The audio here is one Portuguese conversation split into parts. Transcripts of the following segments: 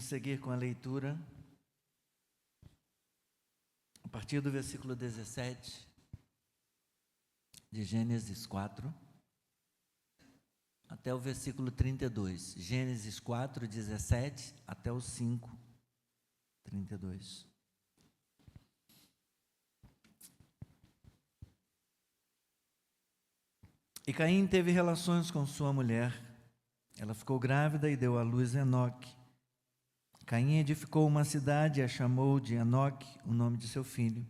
Vamos seguir com a leitura a partir do versículo 17 de Gênesis 4 até o versículo 32. Gênesis 4, 17 até o 5, 32. E Caim teve relações com sua mulher. Ela ficou grávida e deu à luz Enoque. Caim edificou uma cidade e a chamou de Enoque, o nome de seu filho.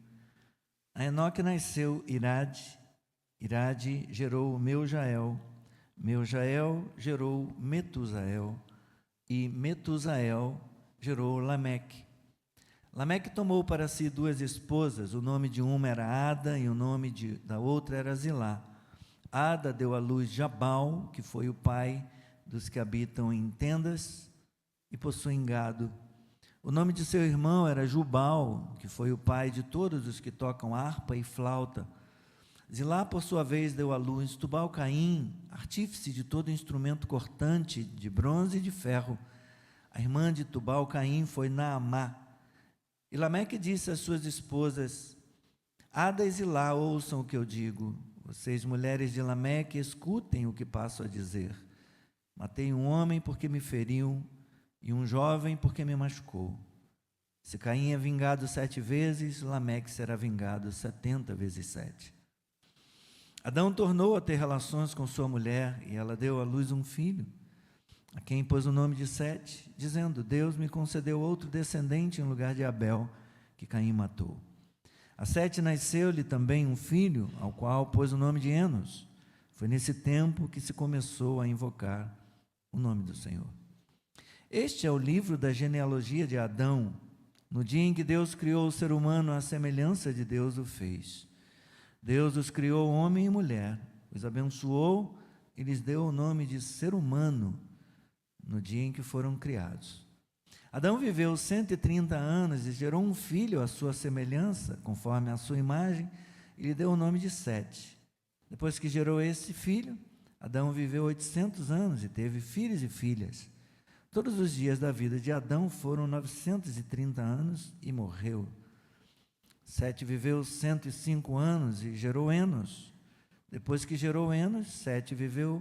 A Enoque nasceu Irade. Irade gerou Meujael. Meujael gerou Metusael. E Metusael gerou Lameque. Lameque tomou para si 2 esposas. O nome de uma era Ada e o nome da outra era Zilá. Ada deu à luz Jabal, que foi o pai dos que habitam em tendas e possuem gado. O nome de seu irmão era Jubal, que foi o pai de todos os que tocam harpa e flauta. Zilá, por sua vez, deu à luz Tubal-Caim, artífice de todo instrumento cortante de bronze e de ferro. A irmã de Tubal-Caim foi Naamá. E Lameque disse às suas esposas: Ada e Zilá, ouçam o que eu digo. Vocês, mulheres de Lameque, escutem o que passo a dizer. Matei um homem porque me feriu, e um jovem porque me machucou. Se Caim é vingado 7 vezes, Lameque será vingado 70 vezes 7. Adão tornou a ter relações com sua mulher, e ela deu à luz um filho, a quem pôs o nome de Sete, dizendo: Deus me concedeu outro descendente em lugar de Abel, que Caim matou. A Sete nasceu-lhe também um filho, ao qual pôs o nome de Enos. Foi nesse tempo que se começou a invocar o nome do Senhor. Este é o livro da genealogia de Adão. No dia em que Deus criou o ser humano, à semelhança de Deus o fez. Deus os criou homem e mulher, os abençoou e lhes deu o nome de ser humano no dia em que foram criados. Adão viveu 130 anos e gerou um filho à sua semelhança, conforme a sua imagem, e lhe deu o nome de Sete. Depois que gerou esse filho, Adão viveu 800 anos e teve filhos e filhas. Todos os dias da vida de Adão foram 930 anos e morreu. Sete viveu 105 anos e gerou Enos. Depois que gerou Enos, Sete viveu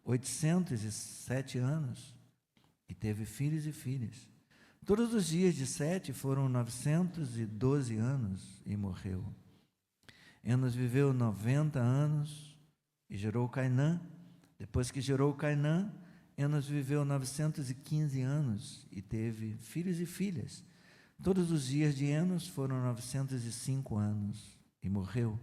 807 anos e teve filhos e filhas. Todos os dias de Sete foram 912 anos e morreu. Enos viveu 90 anos e gerou Cainã. Depois que gerou Cainã, Enos viveu 915 anos e teve filhos e filhas. Todos os dias de Enos foram 905 anos e morreu.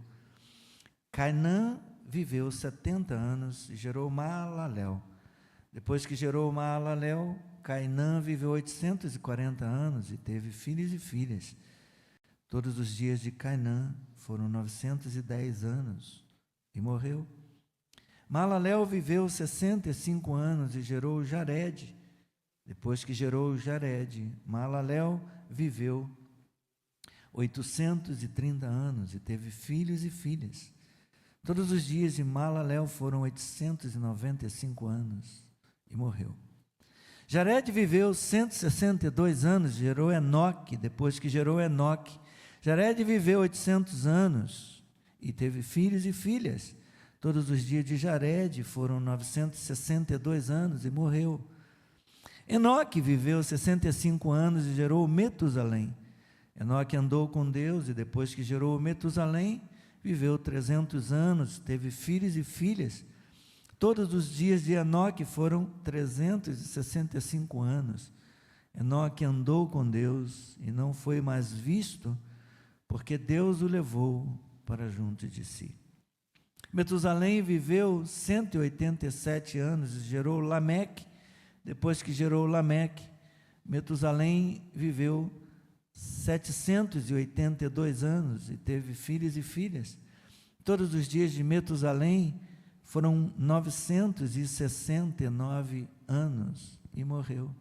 Cainã viveu 70 anos e gerou Maalalel. Depois que gerou Maalalel, Cainã viveu 840 anos e teve filhos e filhas. Todos os dias de Cainã foram 910 anos e morreu. Maalalel viveu 65 anos e gerou Jared. Depois que gerou Jared, Maalalel viveu 830 anos e teve filhos e filhas. Todos os dias de Maalalel foram 895 anos e morreu. Jared viveu 162 anos e gerou Enoque. Depois que gerou Enoque, Jared viveu 800 anos e teve filhos e filhas. Todos os dias de Jared foram 962 anos e morreu. Enoque viveu 65 anos e gerou Metusalém. Enoque andou com Deus e depois que gerou Metusalém, viveu 300 anos, teve filhos e filhas. Todos os dias de Enoque foram 365 anos. Enoque andou com Deus e não foi mais visto, porque Deus o levou para junto de si. Metusalém viveu 187 anos e gerou Lameque. Depois que gerou Lameque, Metusalém viveu 782 anos e teve filhos e filhas. Todos os dias de Metusalém foram 969 anos e morreu.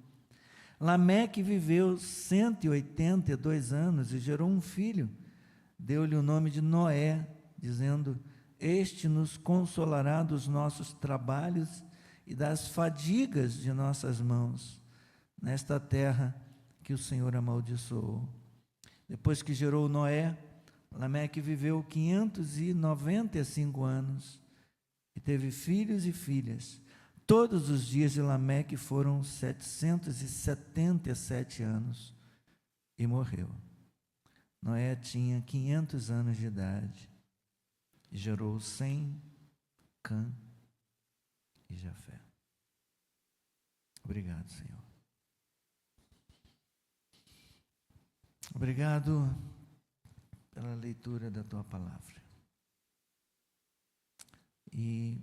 Lameque viveu 182 anos e gerou um filho. Deu-lhe o nome de Noé, dizendo: Este nos consolará dos nossos trabalhos e das fadigas de nossas mãos nesta terra que o Senhor amaldiçoou. Depois que gerou Noé, Lameque viveu 595 anos e teve filhos e filhas. Todos os dias de Lameque foram 777 anos e morreu. Noé tinha 500 anos de idade e gerou Sem, Cã e Jafé. Obrigado, Senhor. Obrigado pela leitura da Tua palavra. E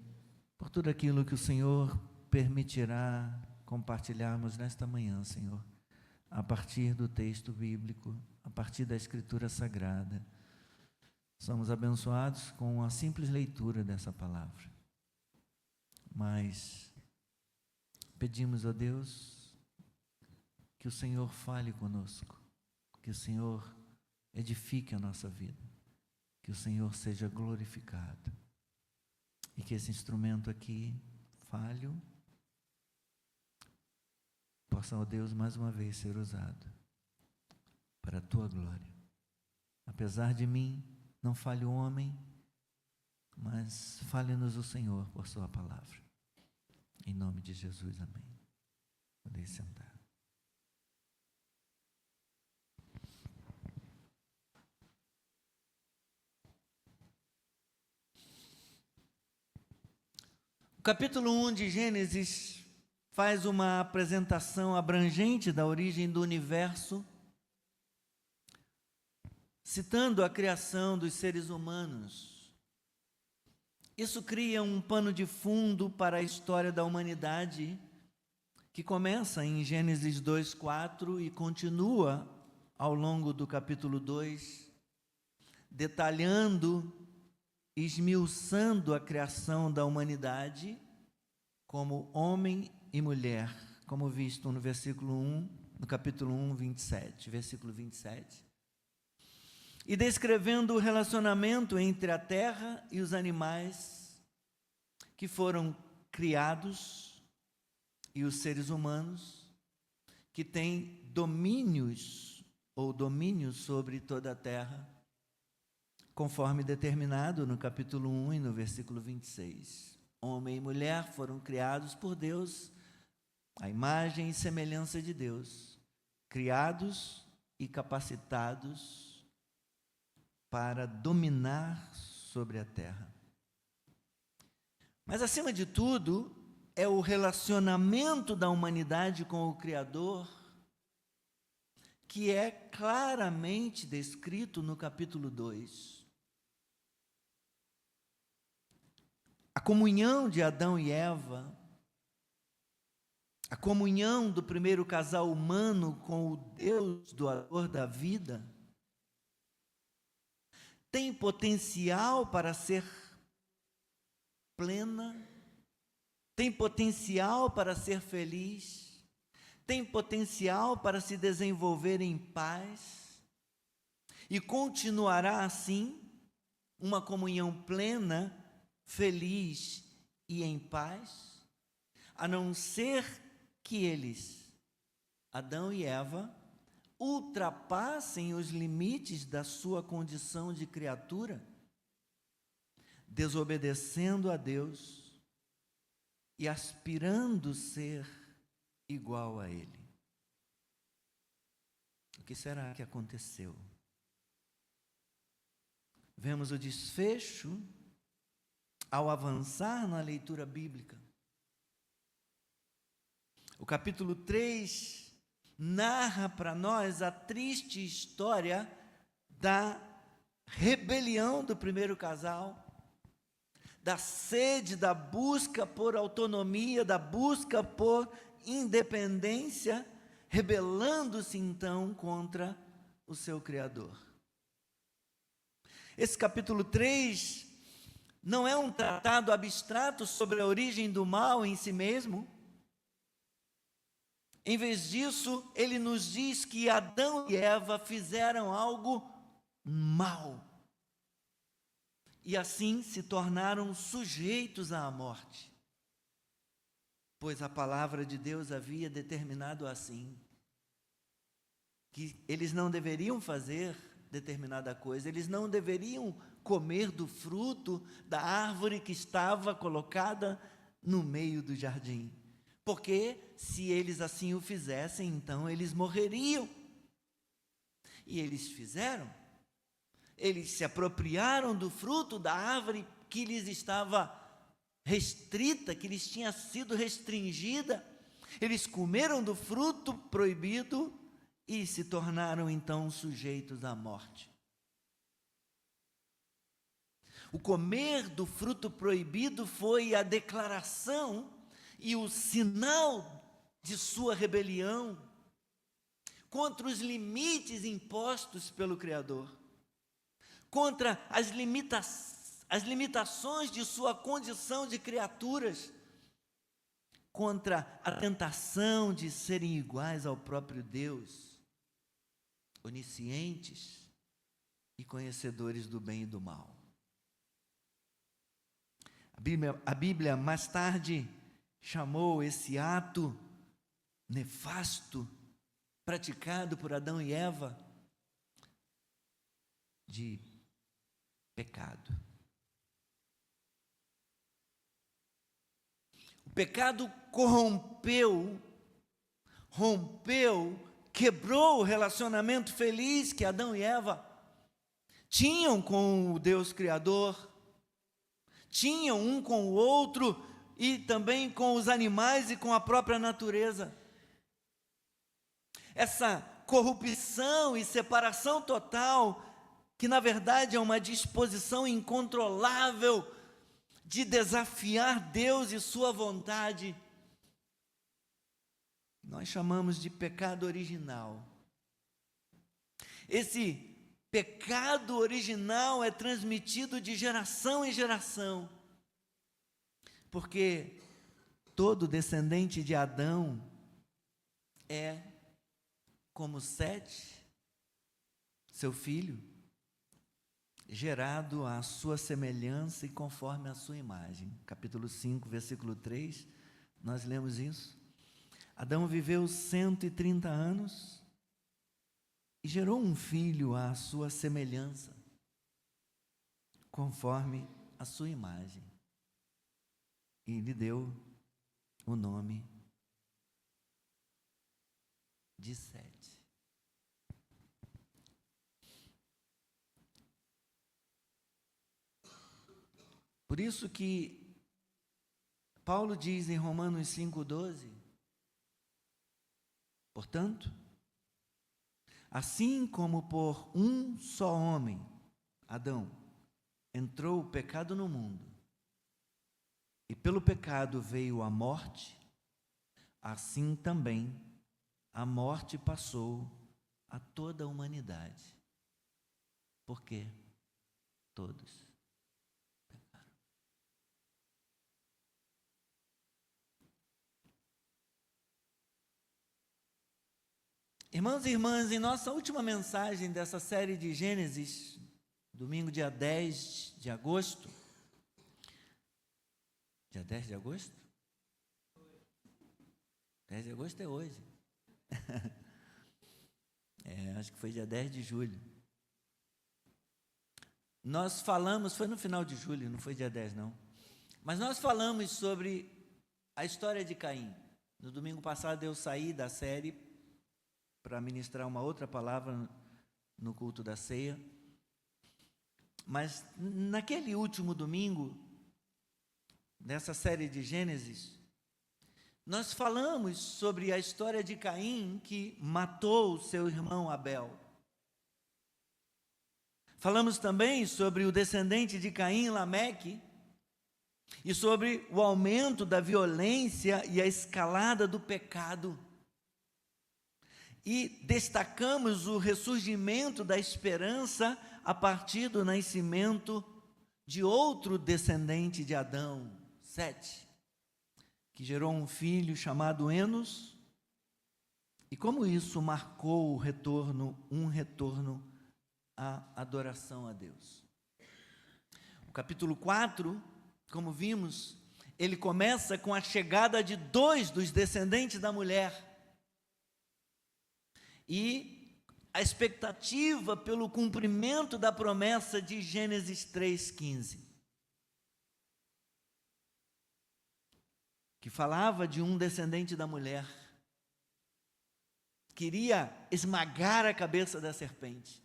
por tudo aquilo que o Senhor permitirá compartilharmos nesta manhã, Senhor, a partir do texto bíblico, a partir da Escritura Sagrada. Somos abençoados com a simples leitura dessa palavra. Mas pedimos a Deus que o Senhor fale conosco, que o Senhor edifique a nossa vida, que o Senhor seja glorificado e que esse instrumento aqui, falho, possa, ó Deus, mais uma vez ser usado para a Tua glória. Apesar de mim, não fale o homem, mas fale-nos o Senhor por Sua palavra. Em nome de Jesus, amém. Podem sentar. O capítulo 1 de Gênesis faz uma apresentação abrangente da origem do universo, citando a criação dos seres humanos. Isso cria um pano de fundo para a história da humanidade, que começa em Gênesis 2:4 e continua ao longo do capítulo 2, detalhando, esmiuçando a criação da humanidade como homem e mulher, como visto no versículo 1, no capítulo 1, 27, versículo 27. E descrevendo o relacionamento entre a terra e os animais que foram criados e os seres humanos que têm domínios ou domínio sobre toda a terra, conforme determinado no capítulo 1 e no versículo 26. Homem e mulher foram criados por Deus, à imagem e semelhança de Deus, criados e capacitados para dominar sobre a terra. Mas, acima de tudo, é o relacionamento da humanidade com o Criador que é claramente descrito no capítulo 2. A comunhão de Adão e Eva, a comunhão do primeiro casal humano com o Deus doador da vida, tem potencial para ser plena, tem potencial para ser feliz, tem potencial para se desenvolver em paz e continuará assim uma comunhão plena, feliz e em paz, a não ser que eles, Adão e Eva, ultrapassem os limites da sua condição de criatura, desobedecendo a Deus e aspirando ser igual a Ele. O que será que aconteceu? Vemos o desfecho ao avançar na leitura bíblica. O capítulo 3 narra para nós a triste história da rebelião do primeiro casal, da sede, da busca por autonomia, da busca por independência, rebelando-se então contra o seu Criador. Esse capítulo 3 não é um tratado abstrato sobre a origem do mal em si mesmo. Em vez disso, ele nos diz que Adão e Eva fizeram algo mal e assim se tornaram sujeitos à morte, pois a palavra de Deus havia determinado assim. que eles não deveriam fazer determinada coisa, eles não deveriam comer do fruto da árvore que estava colocada no meio do jardim, porque se eles assim o fizessem, então eles morreriam. E eles fizeram. Eles se apropriaram do fruto da árvore que lhes estava restrita, que lhes tinha sido restringida. Eles comeram do fruto proibido e se tornaram então sujeitos à morte. O comer do fruto proibido foi a declaração e o sinal de sua rebelião contra os limites impostos pelo Criador, contra as limitações de sua condição de criaturas, contra a tentação de serem iguais ao próprio Deus, oniscientes e conhecedores do bem e do mal. A Bíblia mais tarde chamou esse ato nefasto praticado por Adão e Eva de pecado. O pecado corrompeu, quebrou o relacionamento feliz que Adão e Eva tinham com o Deus Criador, tinham um com o outro e também com os animais e com a própria natureza. Essa corrupção e separação total, que na verdade é uma disposição incontrolável de desafiar Deus e sua vontade, nós chamamos de pecado original. Esse pecado original é transmitido de geração em geração, porque todo descendente de Adão é como Sete, seu filho, gerado à sua semelhança e conforme a sua imagem. Capítulo 5, versículo 3, nós lemos isso. Adão viveu 130 anos e gerou um filho à sua semelhança, conforme a sua imagem, e lhe deu o nome de Sete. Por isso que Paulo diz em Romanos 5,12, portanto, assim como por um só homem, Adão, entrou o pecado no mundo, e pelo pecado veio a morte, assim também a morte passou a toda a humanidade. Por quê? Todos pecaram. Irmãos e irmãs, em nossa última mensagem dessa série de Gênesis, domingo dia 10 de agosto, dia 10 de agosto? 10 de agosto é hoje. Acho que foi dia 10 de julho. Nós falamos, foi no final de julho, não foi dia 10 não. Mas nós falamos sobre a história de Caim. No domingo passado eu saí da série para ministrar uma outra palavra no culto da ceia. Mas naquele último domingo, nessa série de Gênesis, nós falamos sobre a história de Caim que matou o seu irmão Abel. Falamos também sobre o descendente de Caim, Lameque, e sobre o aumento da violência e a escalada do pecado. E destacamos o ressurgimento da esperança a partir do nascimento de outro descendente de Adão, Sete, que gerou um filho chamado Enos, e como isso marcou um retorno à adoração a Deus. O capítulo 4, como vimos, ele começa com a chegada de 2 dos descendentes da mulher, e a expectativa pelo cumprimento da promessa de Gênesis 3,15, que falava de um descendente da mulher, queria esmagar a cabeça da serpente.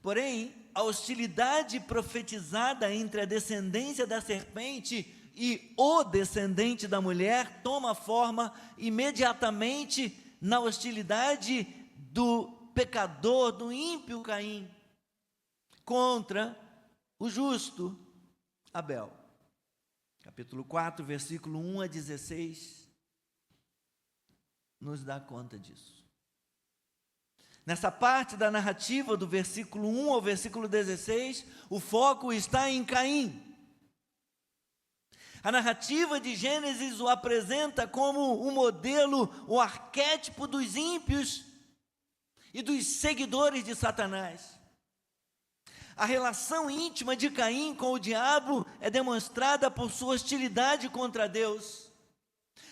Porém, a hostilidade profetizada entre a descendência da serpente e o descendente da mulher toma forma imediatamente na hostilidade do pecador, do ímpio Caim, contra o justo Abel. Capítulo 4, versículo 1 a 16, nos dá conta disso. Nessa parte da narrativa, do versículo 1 ao versículo 16, o foco está em Caim. A narrativa de Gênesis o apresenta como um modelo, o arquétipo dos ímpios e dos seguidores de Satanás. A relação íntima de Caim com o diabo é demonstrada por sua hostilidade contra Deus.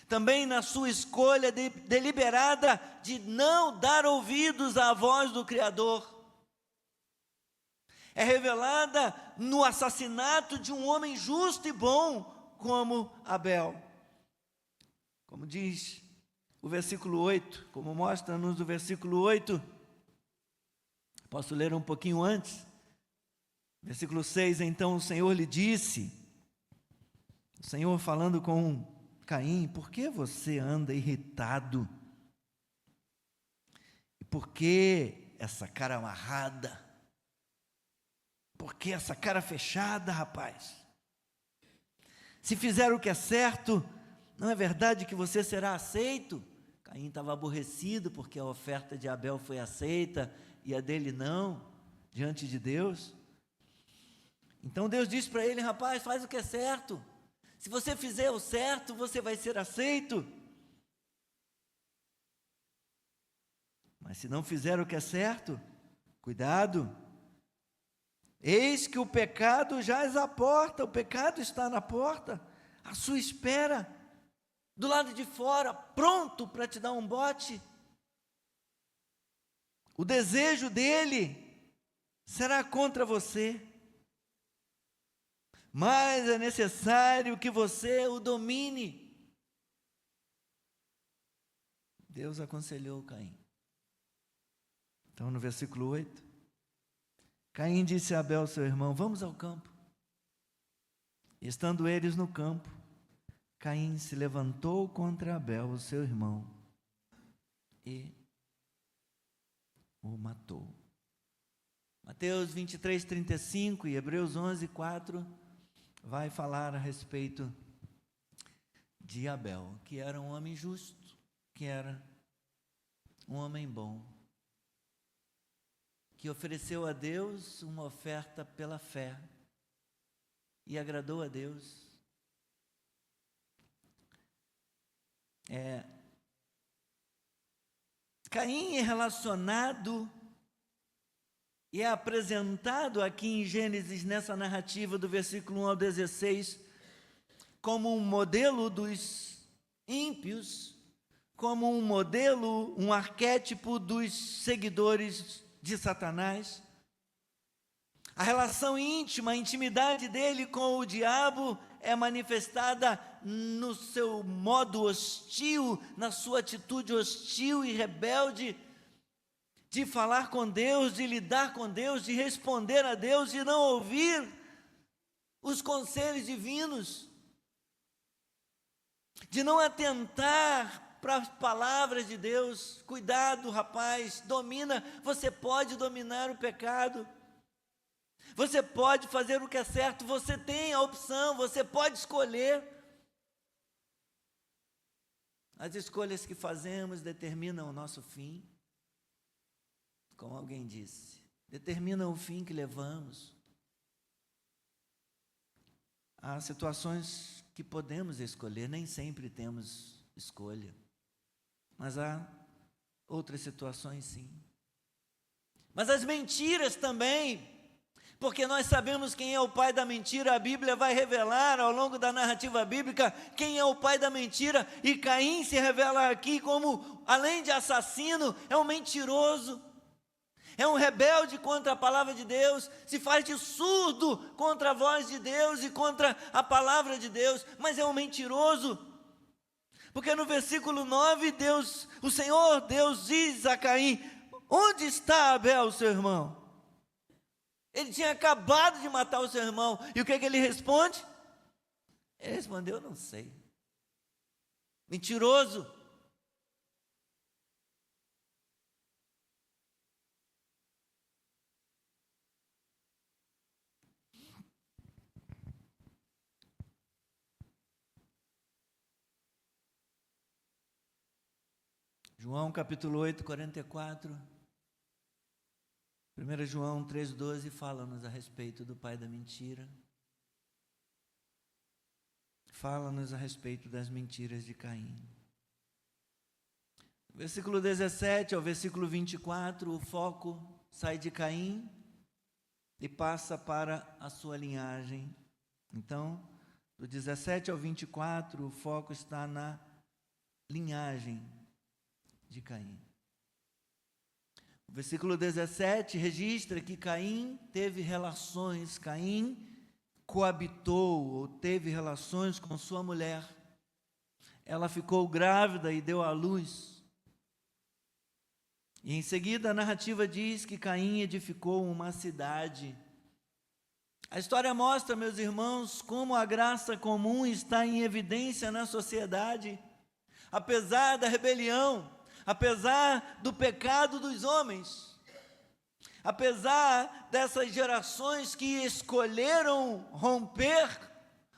Também na sua escolha deliberada de não dar ouvidos à voz do Criador. É revelada no assassinato de um homem justo e bom como Abel. Como diz o versículo 8, como mostra-nos o versículo 8, posso ler um pouquinho antes? Versículo 6, então o Senhor lhe disse, o Senhor falando com Caim, por que você anda irritado? E por que essa cara amarrada? Por que essa cara fechada, rapaz? Se fizer o que é certo, não é verdade que você será aceito? Caim estava aborrecido porque a oferta de Abel foi aceita e a dele não, diante de Deus. Então Deus disse para ele, rapaz, faz o que é certo. Se você fizer o certo, você vai ser aceito. Mas se não fizer o que é certo, cuidado. Eis que o pecado jaz à porta, o pecado está na porta, à sua espera, do lado de fora, pronto para te dar um bote. O desejo dele será contra você. Mas é necessário que você o domine. Deus aconselhou Caim. Então, no versículo 8, Caim disse a Abel, seu irmão, vamos ao campo. E estando eles no campo, Caim se levantou contra Abel, o seu irmão, e o matou. Mateus 23, 35 e Hebreus 11, 4... vai falar a respeito de Abel, que era um homem justo, que era um homem bom, que ofereceu a Deus uma oferta pela fé e agradou a Deus. Caim é relacionado e é apresentado aqui em Gênesis, nessa narrativa do versículo 1 ao 16, como um modelo dos ímpios, como um modelo, um arquétipo dos seguidores de Satanás. A relação íntima, a intimidade dele com o diabo é manifestada no seu modo hostil, na sua atitude hostil e rebelde, de falar com Deus, de lidar com Deus, de responder a Deus, de não ouvir os conselhos divinos, de não atentar para as palavras de Deus. Cuidado, rapaz, você pode dominar o pecado, você pode fazer o que é certo, você tem a opção, você pode escolher. As escolhas que fazemos determinam o nosso fim. Como alguém disse, determina o fim que levamos. Há situações que podemos escolher, nem sempre temos escolha, mas há outras situações sim. Mas as mentiras também, porque nós sabemos quem é o pai da mentira, a Bíblia vai revelar ao longo da narrativa bíblica quem é o pai da mentira, e Caim se revela aqui como, além de assassino, é um mentiroso. é um rebelde contra a palavra de Deus, se faz de surdo contra a voz de Deus e contra a palavra de Deus, mas é um mentiroso. Porque no versículo 9, o Senhor Deus diz a Caim: onde está Abel, seu irmão? Ele tinha acabado de matar o seu irmão. E o que ele responde? Ele respondeu: não sei. Mentiroso. João capítulo 8, 44. 1 João 3,12 fala-nos a respeito do pai da mentira. Fala-nos a respeito das mentiras de Caim. Versículo 17 ao versículo 24, o foco sai de Caim e passa para a sua linhagem. Então, do 17 ao 24, o foco está na linhagem de Caim. O versículo 17 registra que Caim teve relações, Caim coabitou ou teve relações com sua mulher. Ela ficou grávida e deu à luz. E em seguida a narrativa diz que Caim edificou uma cidade. A história mostra, meus irmãos, como a graça comum está em evidência na sociedade. Apesar da rebelião, apesar do pecado dos homens, apesar dessas gerações que escolheram romper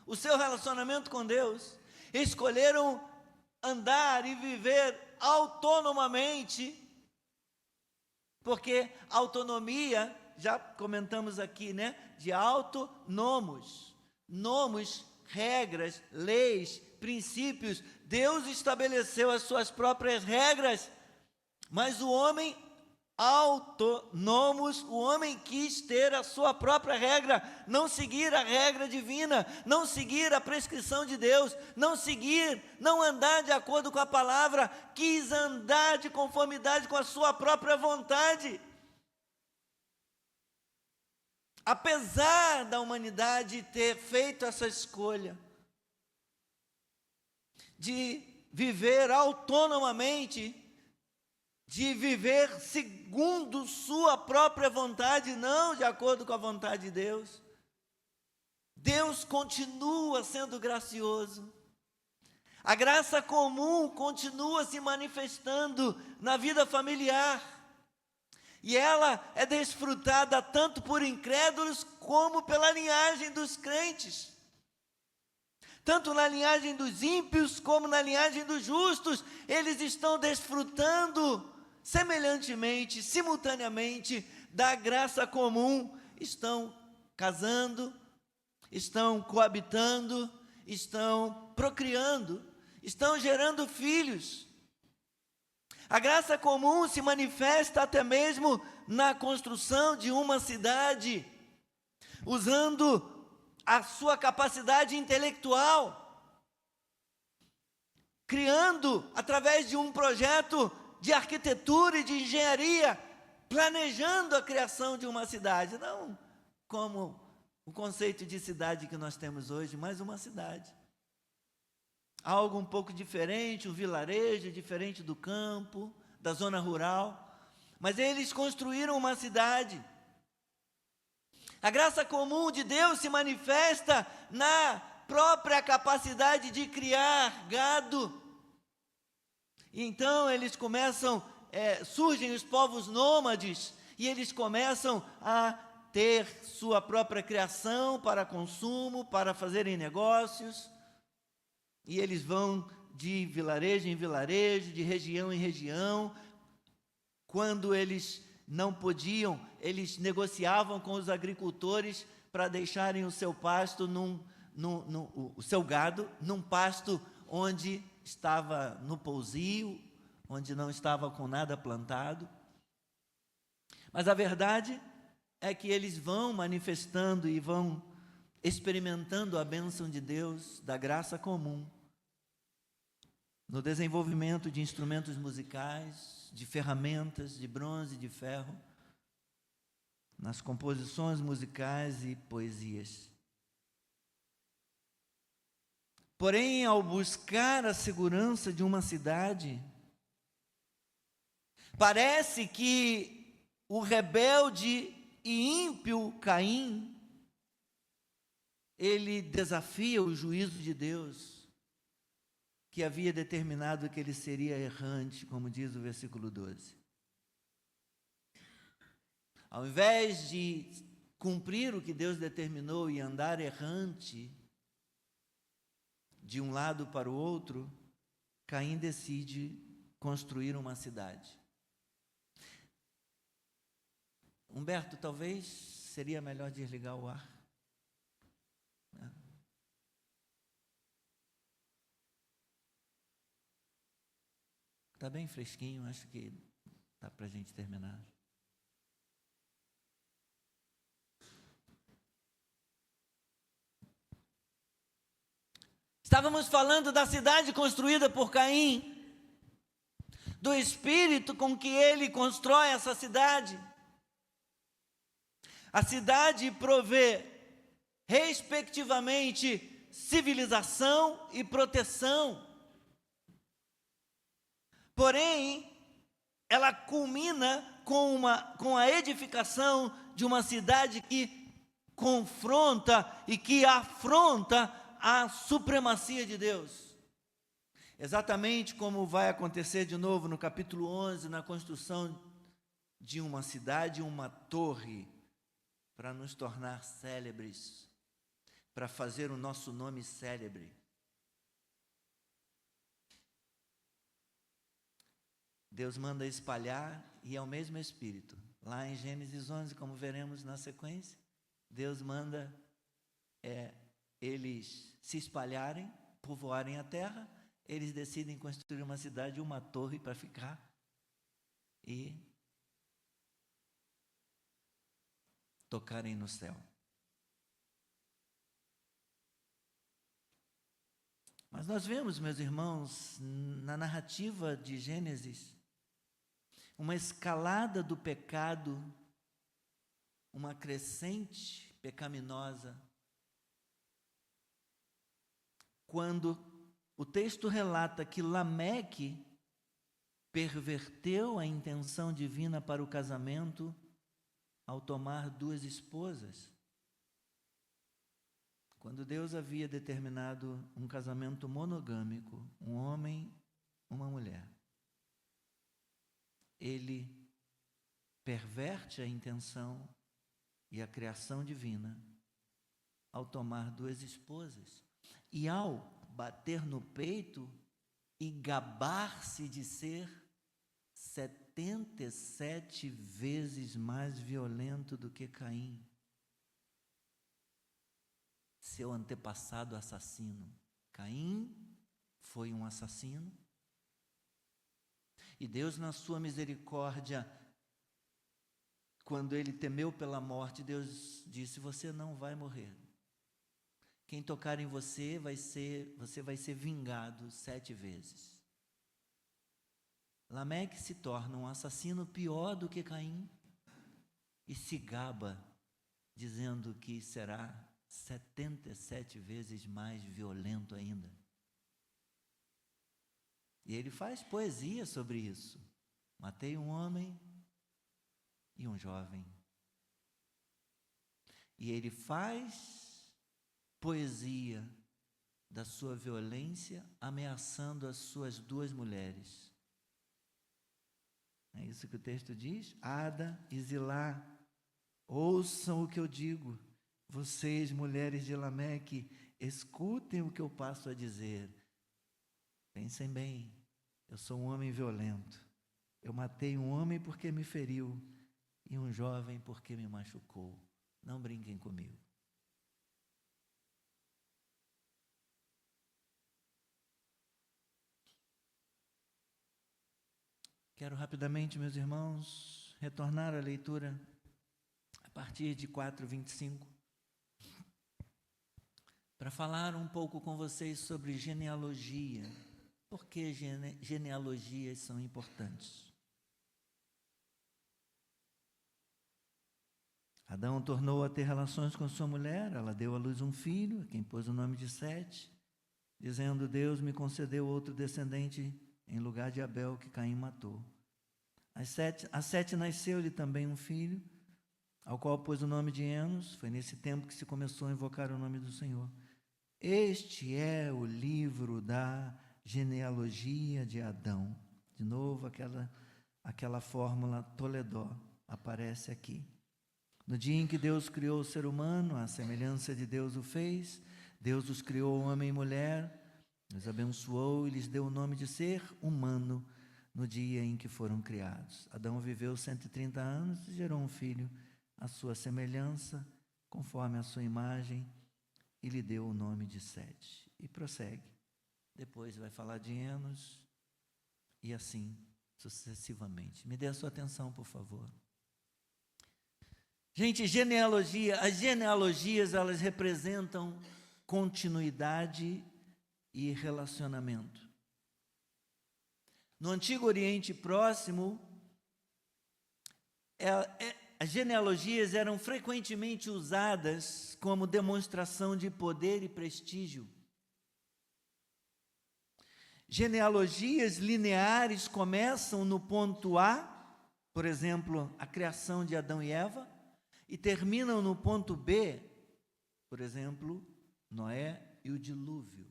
o seu relacionamento com Deus, escolheram andar e viver autonomamente, porque autonomia, já comentamos aqui, né, de autonomos, nomos, regras, leis, princípios. Deus estabeleceu as suas próprias regras, mas o homem autonomos, o homem quis ter a sua própria regra, não seguir a regra divina, não seguir a prescrição de Deus, não andar de acordo com a palavra, quis andar de conformidade com a sua própria vontade. Apesar da humanidade ter feito essa escolha de viver autonomamente, de viver segundo sua própria vontade, não de acordo com a vontade de Deus, Deus continua sendo gracioso. A graça comum continua se manifestando na vida familiar, e ela é desfrutada tanto por incrédulos como pela linhagem dos crentes. Tanto na linhagem dos ímpios como na linhagem dos justos, eles estão desfrutando semelhantemente, simultaneamente, da graça comum. Estão casando, estão coabitando, estão procriando, estão gerando filhos. A graça comum se manifesta até mesmo na construção de uma cidade, usando a sua capacidade intelectual, criando através de um projeto de arquitetura e de engenharia, planejando a criação de uma cidade, não como o conceito de cidade que nós temos hoje, mas uma cidade. Algo um pouco diferente, um vilarejo diferente do campo, da zona rural, mas eles construíram uma cidade. A graça comum de Deus se manifesta na própria capacidade de criar gado. Então eles começam, surgem os povos nômades, e eles começam a ter sua própria criação para consumo, para fazerem negócios, e eles vão de vilarejo em vilarejo, de região em região. Quando eles não podiam, eles negociavam com os agricultores para deixarem o seu pasto, o seu gado, num pasto onde estava no pousio, onde não estava com nada plantado. Mas a verdade é que eles vão manifestando e vão experimentando a bênção de Deus, da graça comum, no desenvolvimento de instrumentos musicais, de ferramentas de bronze e de ferro, nas composições musicais e poesias. Porém, ao buscar a segurança de uma cidade, parece que o rebelde e ímpio Caim, ele desafia o juízo de Deus, que havia determinado que ele seria errante, como diz o versículo 12. Ao invés de cumprir o que Deus determinou e andar errante de um lado para o outro, Caim decide construir uma cidade. Humberto, talvez seria melhor desligar o ar. Está bem fresquinho, acho que dá para a gente terminar. Estávamos falando da cidade construída por Caim, do espírito com que ele constrói essa cidade. A cidade provê, respectivamente, civilização e proteção. Porém, ela culmina com a edificação de uma cidade que confronta e que afronta a supremacia de Deus. Exatamente como vai acontecer de novo no capítulo 11, na construção de uma cidade, uma torre, para nos tornar célebres, para fazer o nosso nome célebre. Deus manda espalhar e é o mesmo Espírito. Lá em Gênesis 11, como veremos na sequência, Deus manda eles se espalharem, povoarem a terra, eles decidem construir uma cidade, uma torre para ficar e tocarem no céu. Mas nós vemos, meus irmãos, na narrativa de Gênesis, uma escalada do pecado, uma crescente pecaminosa, quando o texto relata que Lameque perverteu a intenção divina para o casamento ao tomar 2 esposas. Quando Deus havia determinado um casamento monogâmico, um homem, uma mulher, ele perverte a intenção e a criação divina ao tomar 2 esposas. E ao bater no peito e gabar-se de ser 77 vezes mais violento do que Caim, seu antepassado assassino. Caim foi um assassino. E Deus, na sua misericórdia, quando ele temeu pela morte, Deus disse: você não vai morrer. Quem tocar em você vai ser vingado 7 vezes. Lameque se torna um assassino pior do que Caim e se gaba, dizendo que será 77 vezes mais violento ainda. E ele faz poesia sobre isso. Matei um homem e um jovem. E ele faz poesia da sua violência, ameaçando as suas 2 mulheres. É isso que o texto diz? Ada e Zilá, ouçam o que eu digo. Vocês, mulheres de Lameque, escutem o que eu passo a dizer. Pensem bem, eu sou um homem violento. Eu matei um homem porque me feriu e um jovem porque me machucou. Não brinquem comigo. Quero rapidamente, meus irmãos, retornar à leitura a partir de 4:25, para falar um pouco com vocês sobre genealogia. Por que genealogias são importantes? Adão tornou a ter relações com sua mulher, ela deu à luz um filho, a quem pôs o nome de Sete, dizendo: Deus me concedeu outro descendente em lugar de Abel, que Caim matou. A Sete nasceu-lhe também um filho, ao qual pôs o nome de Enos. Foi nesse tempo que se começou a invocar o nome do Senhor. Este é o livro da genealogia de Adão. De novo, aquela fórmula Toledó aparece aqui. No dia em que Deus criou o ser humano, à semelhança de Deus o fez, Deus os criou homem e mulher, os abençoou e lhes deu o nome de ser humano no dia em que foram criados. Adão viveu 130 anos e gerou um filho à sua semelhança, conforme a sua imagem, e lhe deu o nome de Sete. E prossegue. Depois vai falar de Enos e assim sucessivamente. Me dê a sua atenção, por favor. Gente, as genealogias, elas representam continuidade e relacionamento. No Antigo Oriente Próximo, as genealogias eram frequentemente usadas como demonstração de poder e prestígio. Genealogias lineares começam no ponto A, por exemplo, a criação de Adão e Eva, e terminam no ponto B, por exemplo, Noé e o dilúvio.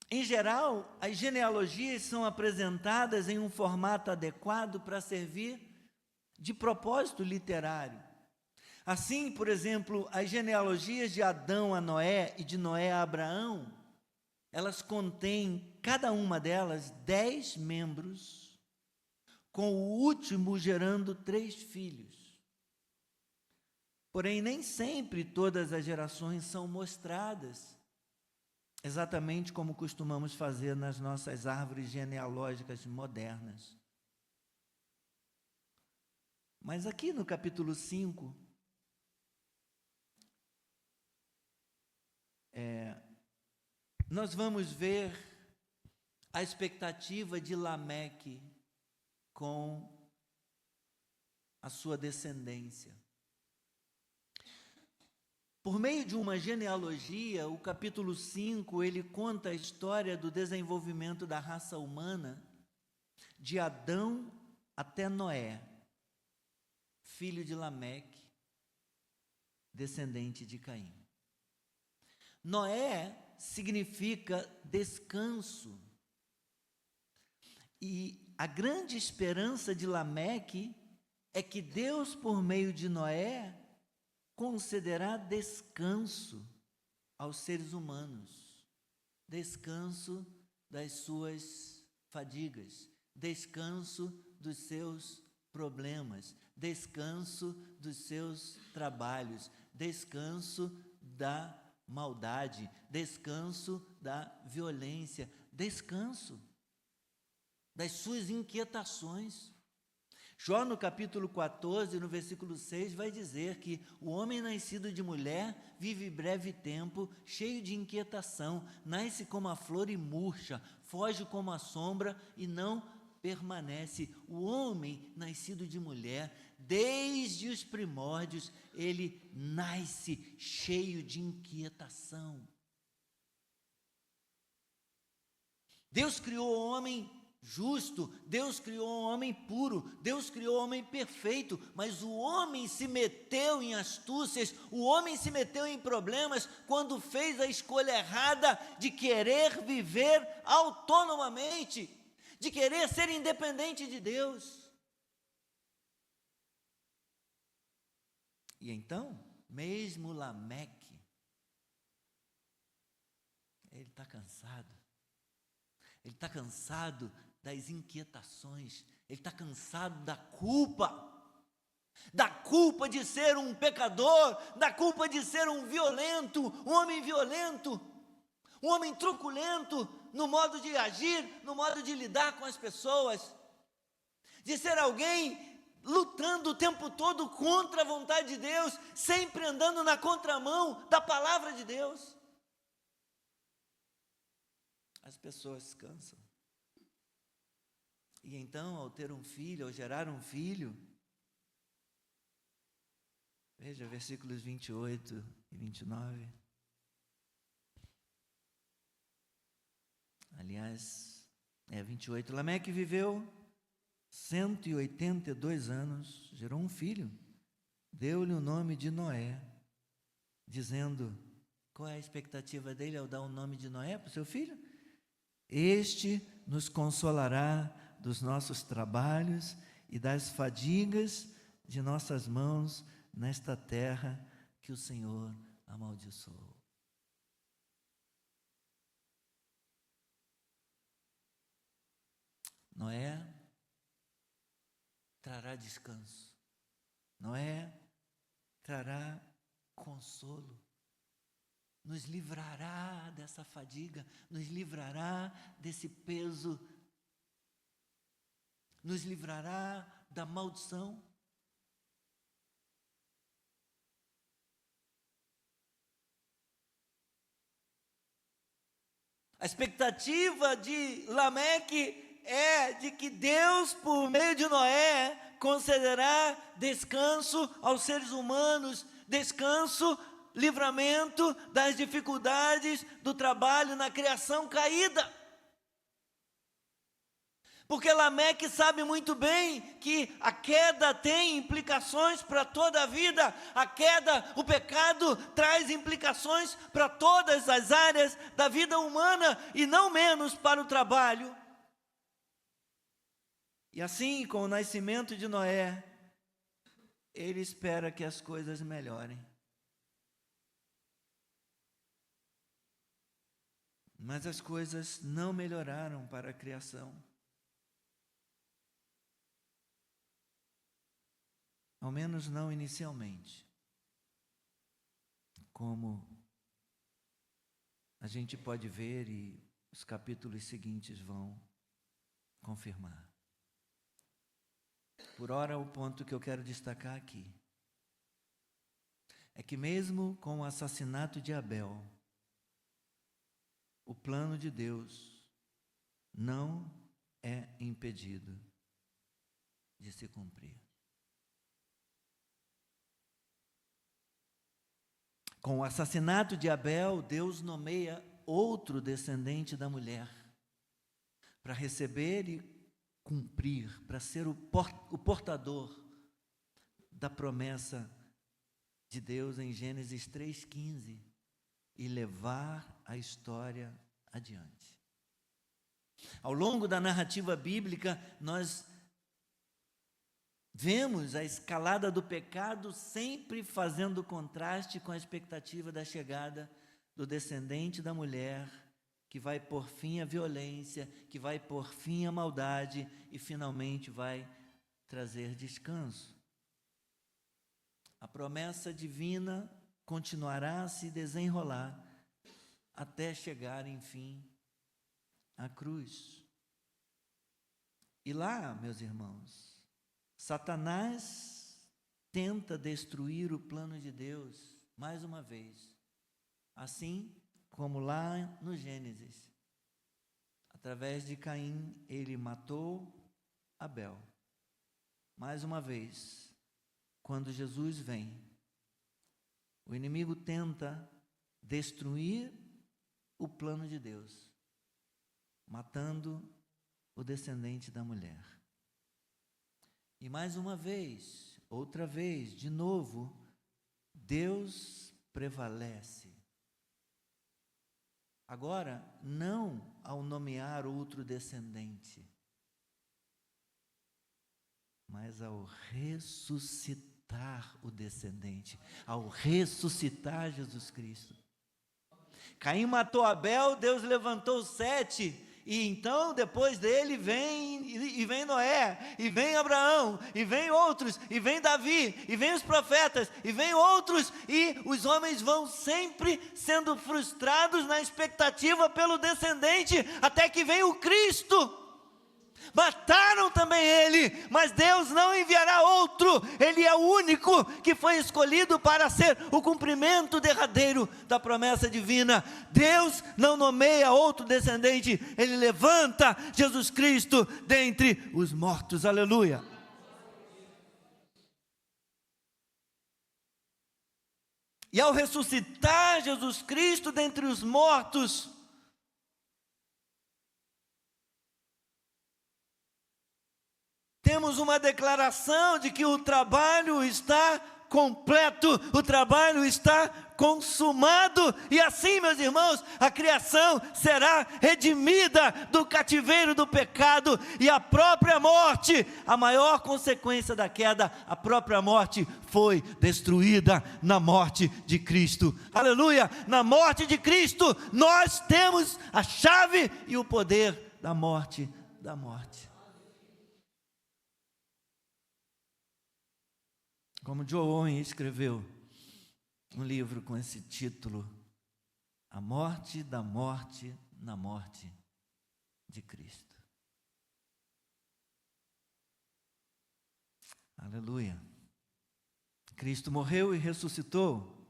Em geral, as genealogias são apresentadas em um formato adequado para servir de propósito literário. Assim, por exemplo, as genealogias de Adão a Noé e de Noé a Abraão, elas contêm, cada uma delas, 10 membros, com o último gerando 3 filhos. Porém, nem sempre todas as gerações são mostradas, exatamente como costumamos fazer nas nossas árvores genealógicas modernas. Mas aqui no capítulo 5, nós vamos ver a expectativa de Lameque com a sua descendência. Por meio de uma genealogia, o capítulo 5, ele conta a história do desenvolvimento da raça humana, de Adão até Noé, filho de Lameque, descendente de Caim. Noé significa descanso. E a grande esperança de Lameque é que Deus, por meio de Noé, concederá descanso aos seres humanos, descanso das suas fadigas, descanso dos seus problemas, descanso dos seus trabalhos, descanso da maldade, descanso da violência, descanso das suas inquietações. Jó, no capítulo 14, no versículo 6, vai dizer que o homem nascido de mulher vive breve tempo, cheio de inquietação, nasce como a flor e murcha, foge como a sombra e não permanece. O homem nascido de mulher, desde os primórdios, ele nasce cheio de inquietação. Deus criou o homem justo, Deus criou o homem puro, Deus criou o homem perfeito, mas o homem se meteu em astúcias, o homem se meteu em problemas quando fez a escolha errada de querer viver autonomamente, de querer ser independente de Deus. E então, mesmo Lameque, ele está cansado. Ele está cansado das inquietações, ele está cansado da culpa de ser um pecador, da culpa de ser um violento, um homem truculento no modo de agir, no modo de lidar com as pessoas, de ser alguém lutando o tempo todo contra a vontade de Deus, sempre andando na contramão da palavra de Deus. As pessoas cansam. E então, ao ter um filho, ao gerar um filho, Veja versículos 28 e 29. Aliás, 28. Lameque viveu 182 anos, gerou um filho, deu-lhe o nome de Noé, dizendo, qual é a expectativa dele ao dar o nome de Noé para o seu filho? Este nos consolará dos nossos trabalhos e das fadigas de nossas mãos nesta terra que o Senhor amaldiçoou. Noé trará descanso. Noé trará consolo. Nos livrará dessa fadiga, nos livrará desse peso, nos livrará da maldição. A expectativa de Lameque é de que Deus, por meio de Noé, concederá descanso aos seres humanos, descanso, livramento das dificuldades do trabalho na criação caída. Porque Lameque sabe muito bem que a queda tem implicações para toda a vida. A queda, o pecado, traz implicações para todas as áreas da vida humana e não menos para o trabalho. E assim, com o nascimento de Noé, ele espera que as coisas melhorem. Mas as coisas não melhoraram para a criação. Ao menos não inicialmente. Como a gente pode ver e os capítulos seguintes vão confirmar. Por ora, o ponto que eu quero destacar aqui é que mesmo com o assassinato de Abel, o plano de Deus não é impedido de se cumprir. Com o assassinato de Abel, Deus nomeia outro descendente da mulher para receber e cumprir, para ser o portador da promessa de Deus em Gênesis 3,15 e levar a história adiante. Ao longo da narrativa bíblica, nós vemos a escalada do pecado sempre fazendo contraste com a expectativa da chegada do descendente da mulher, que vai pôr fim à violência, que vai pôr fim à maldade e finalmente vai trazer descanso. A promessa divina continuará a se desenrolar até chegar, enfim, à cruz. E lá, meus irmãos, Satanás tenta destruir o plano de Deus mais uma vez, assim como lá no Gênesis, através de Caim, ele matou Abel. Mais uma vez, quando Jesus vem, o inimigo tenta destruir o plano de Deus, matando o descendente da mulher. E mais uma vez, outra vez, de novo, Deus prevalece. Agora, não ao nomear outro descendente, mas ao ressuscitar o descendente, ao ressuscitar Jesus Cristo. Caim matou Abel, Deus levantou 7, e então depois dele vem Noé, e vem Abraão, e vem outros, e vem Davi, e vem os profetas, e vem outros, e os homens vão sempre sendo frustrados na expectativa pelo descendente, até que vem o Cristo. Mataram também ele, mas Deus não enviará outro. Ele é o único que foi escolhido para ser o cumprimento derradeiro da promessa divina. Deus não nomeia outro descendente, Ele levanta Jesus Cristo dentre os mortos. Aleluia. E ao ressuscitar Jesus Cristo dentre os mortos, temos uma declaração de que o trabalho está completo, o trabalho está consumado, e assim, meus irmãos, a criação será redimida do cativeiro do pecado, e a própria morte, a maior consequência da queda, a própria morte foi destruída na morte de Cristo. Aleluia! Na morte de Cristo, nós temos a chave e o poder da morte, da morte. Como Joe Owen escreveu um livro com esse título, A Morte da Morte na Morte de Cristo. Aleluia. Cristo morreu e ressuscitou,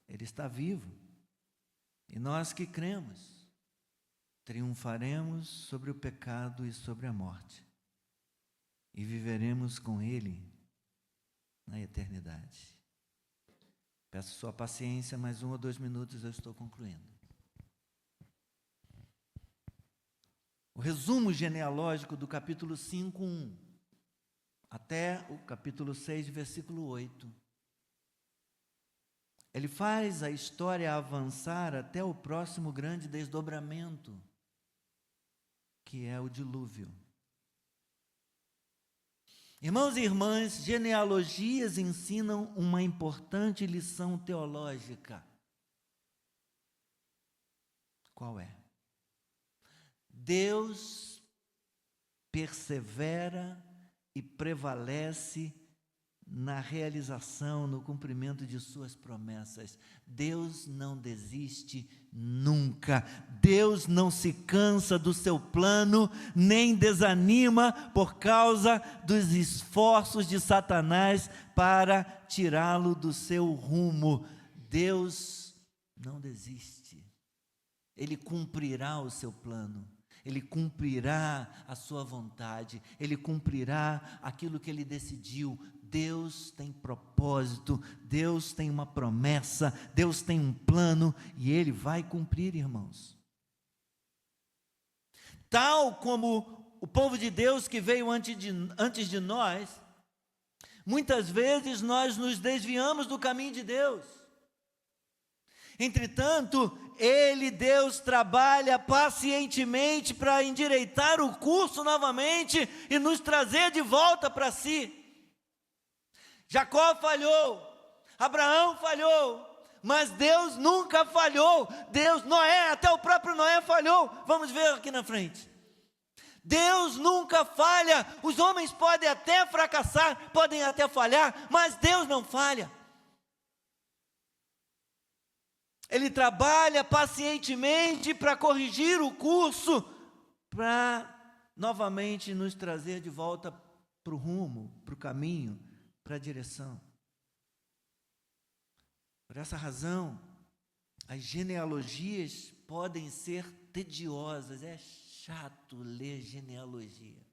Ele está vivo. E nós que cremos, triunfaremos sobre o pecado e sobre a morte. E viveremos com Ele na eternidade. Peço sua paciência, mais 1 ou 2 minutos eu estou concluindo. O resumo genealógico do capítulo 5, 1, até o capítulo 6, versículo 8. Ele faz a história avançar até o próximo grande desdobramento, que é o dilúvio. Irmãos e irmãs, genealogias ensinam uma importante lição teológica. Qual é? Deus persevera e prevalece na realização, no cumprimento de suas promessas. Deus não desiste nunca. Deus não se cansa do seu plano, nem desanima por causa dos esforços de Satanás para tirá-lo do seu rumo. Deus não desiste. Ele cumprirá o seu plano. Ele cumprirá a sua vontade. Ele cumprirá aquilo que Ele decidiu. Deus tem propósito, Deus tem uma promessa, Deus tem um plano e Ele vai cumprir, irmãos. Tal como o povo de Deus que veio antes de nós, muitas vezes nós nos desviamos do caminho de Deus. Entretanto, Deus, trabalha pacientemente para endireitar o curso novamente e nos trazer de volta para si. Jacó falhou, Abraão falhou, mas Deus nunca falhou. Noé, até o próprio Noé falhou. Vamos ver aqui na frente. Deus nunca falha. Os homens podem até fracassar, podem até falhar, mas Deus não falha. Ele trabalha pacientemente para corrigir o curso, para novamente nos trazer de volta para o rumo, para o caminho, para a direção. Por essa razão, as genealogias podem ser tediosas. É chato ler genealogia.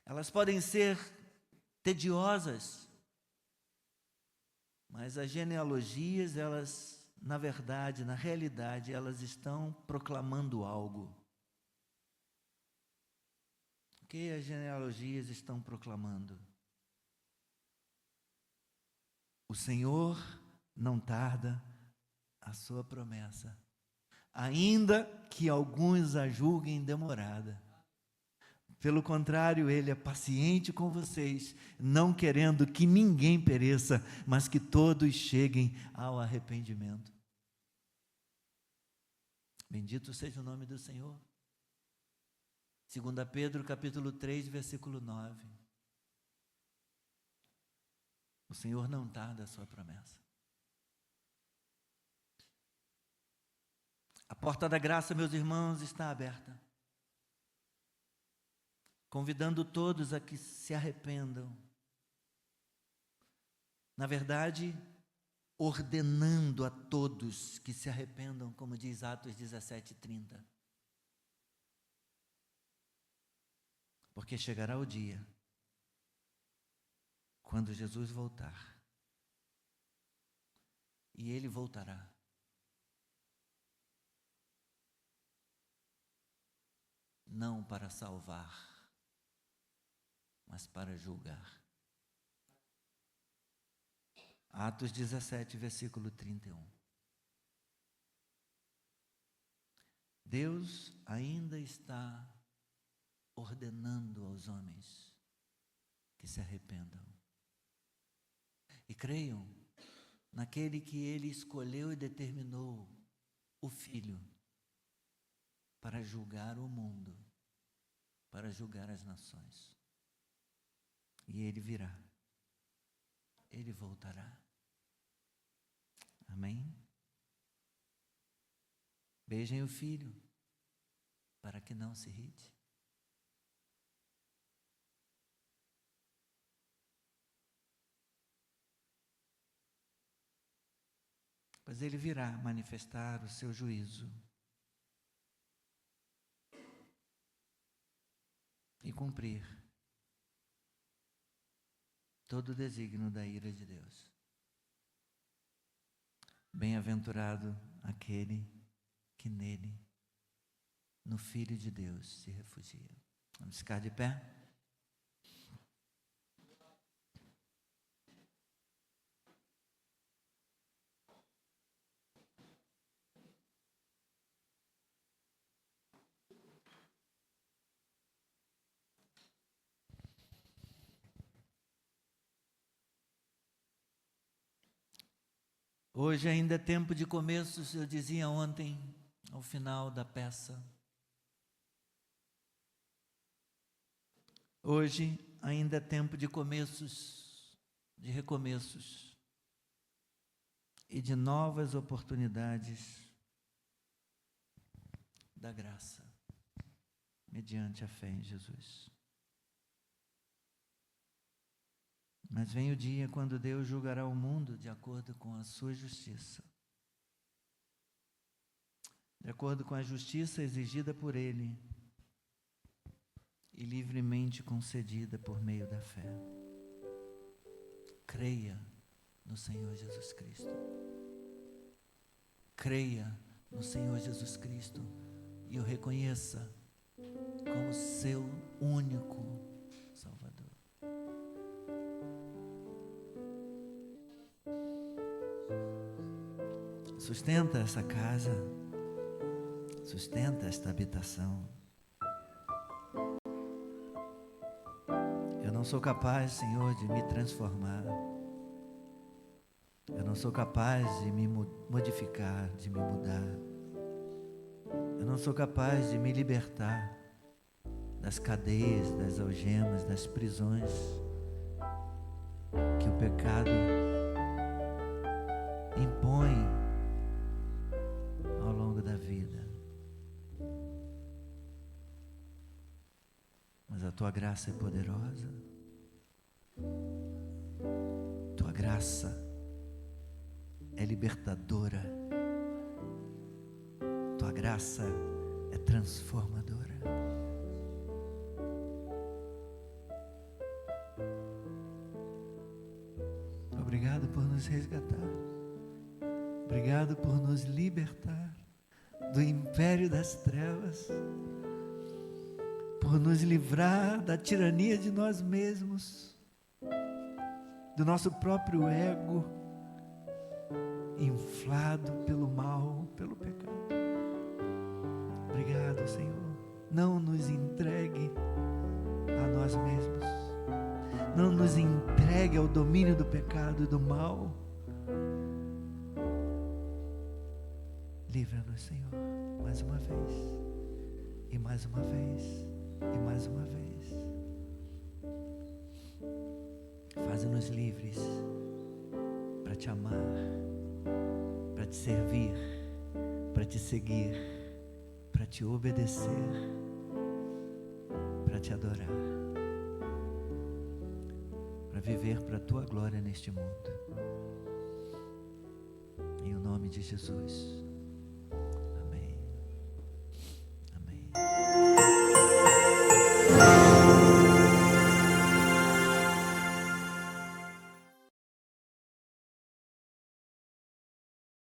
Elas podem ser tediosas, mas as genealogias, elas, na verdade, na realidade, elas estão proclamando algo. O que as genealogias estão proclamando? O Senhor não tarda a sua promessa, ainda que alguns a julguem demorada. Pelo contrário, Ele é paciente com vocês, não querendo que ninguém pereça, mas que todos cheguem ao arrependimento. Bendito seja o nome do Senhor. 2 Pedro capítulo 3, versículo 9. O Senhor não tarda a sua promessa. A porta da graça, meus irmãos, está aberta, convidando todos a que se arrependam. Na verdade, ordenando a todos que se arrependam, como diz Atos 17:30. Porque chegará o dia, quando Jesus voltar, e ele voltará. Não para salvar, mas para julgar. Atos 17, versículo 31. Deus ainda está ordenando aos homens que se arrependam e creiam naquele que Ele escolheu e determinou, o Filho, para julgar o mundo, para julgar as nações. E Ele virá, Ele voltará. Amém? Beijem o Filho, para que não se irrite. Pois Ele virá manifestar o seu juízo e cumprir todo o desígnio da ira de Deus. Bem-aventurado aquele que nele, no Filho de Deus, se refugia. Vamos ficar de pé? Hoje ainda é tempo de começos, eu dizia ontem, ao final da peça. Hoje ainda é tempo de começos, de recomeços e de novas oportunidades da graça, mediante a fé em Jesus. Mas vem o dia quando Deus julgará o mundo de acordo com a sua justiça, de acordo com a justiça exigida por Ele e livremente concedida por meio da fé. Creia no Senhor Jesus Cristo. Creia no Senhor Jesus Cristo e o reconheça como seu único Salvador. Sustenta essa casa, sustenta esta habitação. Eu não sou capaz, Senhor, de me transformar. Eu não sou capaz de me modificar, de me mudar. Eu não sou capaz de me libertar das cadeias, das algemas, das prisões que o pecado impõe ao longo da vida. Mas a tua graça é poderosa. Tua graça é libertadora. Tua graça é transformadora. Obrigado por nos resgatar. Obrigado por nos libertar do império das trevas, por nos livrar da tirania de nós mesmos, do nosso próprio ego, inflado pelo mal, pelo pecado. Obrigado, Senhor. Não nos entregue a nós mesmos. Não nos entregue ao domínio do pecado e do mal. Livra-nos, Senhor, mais uma vez, e mais uma vez, e mais uma vez. Faze-nos livres para te amar, para te servir, para te seguir, para te obedecer, para te adorar, para viver para a tua glória neste mundo. Em nome de Jesus.